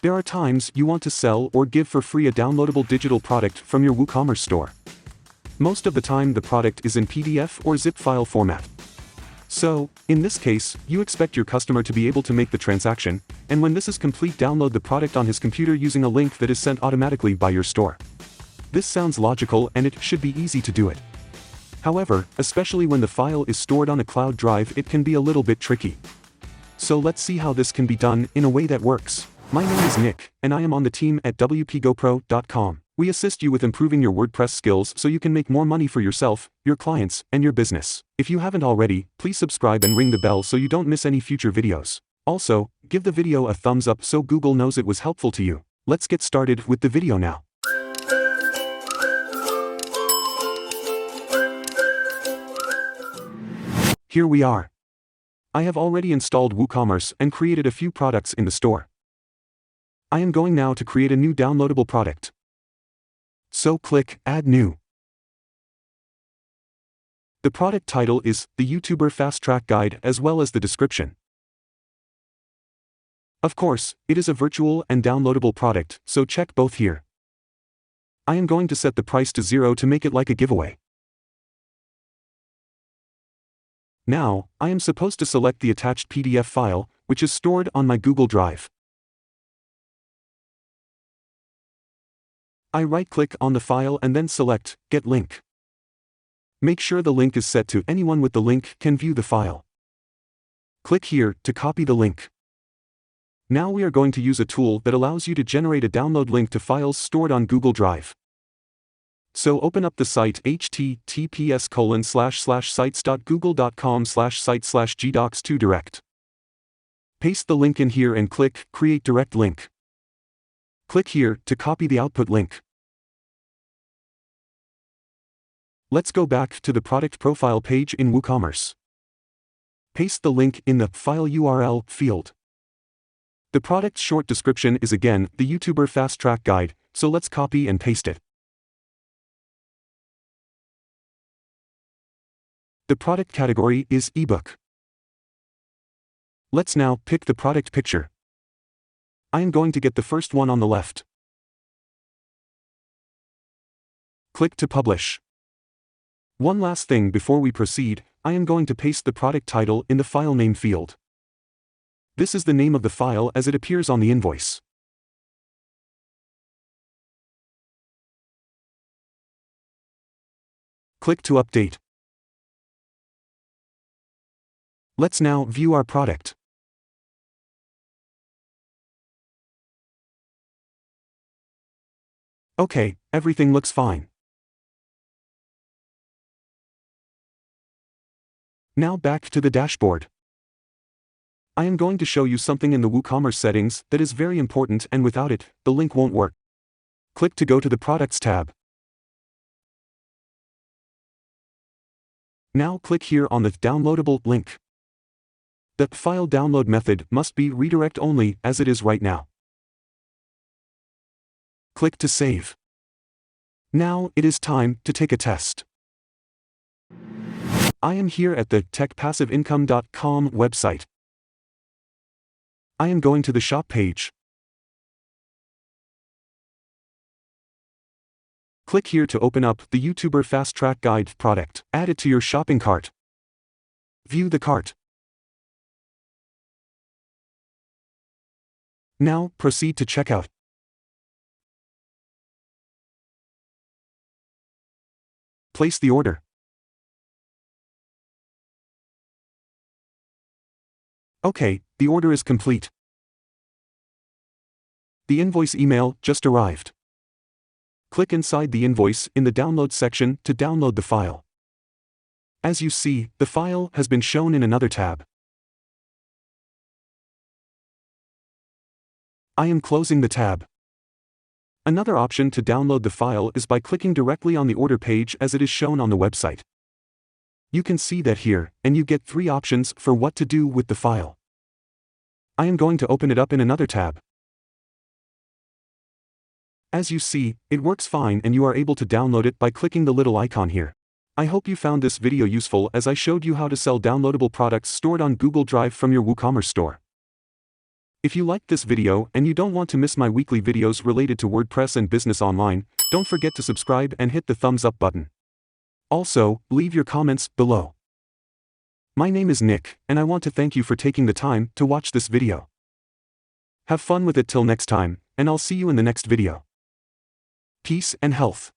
There are times you want to sell or give for free a downloadable digital product from your WooCommerce store. Most of the time the product is in PDF or zip file format. So, in this case, you expect your customer to be able to make the transaction, and when this is complete, download the product on his computer using a link that is sent automatically by your store. This sounds logical and it should be easy to do it. However, especially when the file is stored on a cloud drive, it can be a little bit tricky. So let's see how this can be done in a way that works. My name is Nick, and I am on the team at WPGoPro.com. We assist you with improving your WordPress skills so you can make more money for yourself, your clients, and your business. If you haven't already, please subscribe and ring the bell so you don't miss any future videos. Also, give the video a thumbs up so Google knows it was helpful to you. Let's get started with the video now. Here we are. I have already installed WooCommerce and created a few products in the store. I am going now to create a new downloadable product. So click Add New. The product title is the YouTuber Fast Track Guide as well as the description. Of course, it is a virtual and downloadable product, so check both here. I am going to set the price to 0 to make it like a giveaway. Now, I am supposed to select the attached PDF file, which is stored on my Google Drive. I right-click on the file and then select Get Link. Make sure the link is set to anyone with the link can view the file. Click here to copy the link. Now we are going to use a tool that allows you to generate a download link to files stored on Google Drive. So open up the site https://sites.google.com/site/gdocs2direct. Paste the link in here and click Create Direct Link. Click here to copy the output link. Let's go back to the product profile page in WooCommerce. Paste the link in the File URL field. The product's short description is again the YouTuber Fast Track Guide, so let's copy and paste it. The product category is ebook. Let's now pick the product picture. I am going to get the first one on the left. Click to publish. One last thing before we proceed, I am going to paste the product title in the file name field. This is the name of the file as it appears on the invoice. Click to update. Let's now view our product. Okay, everything looks fine. Now back to the dashboard. I am going to show you something in the WooCommerce settings that is very important, and without it, the link won't work. Click to go to the Products tab. Now click here on the downloadable link. The file download method must be redirect only as it is right now. Click to save. Now it is time to take a test. I am here at the techpassiveincome.com website. I am going to the shop page. Click here to open up the YouTuber Fast Track Guide product. Add it to your shopping cart. View the cart. Now proceed to checkout. Place the order. Okay, the order is complete. The invoice email just arrived. Click inside the invoice in the download section to download the file. As you see, the file has been shown in another tab. I am closing the tab. Another option to download the file is by clicking directly on the order page as it is shown on the website. You can see that here, and you get 3 options for what to do with the file. I am going to open it up in another tab. As you see, it works fine and you are able to download it by clicking the little icon here. I hope you found this video useful as I showed you how to sell downloadable products stored on Google Drive from your WooCommerce store. If you liked this video and you don't want to miss my weekly videos related to WordPress and business online, don't forget to subscribe and hit the thumbs up button. Also, leave your comments below. My name is Nick, and I want to thank you for taking the time to watch this video. Have fun with it till next time, and I'll see you in the next video. Peace and health.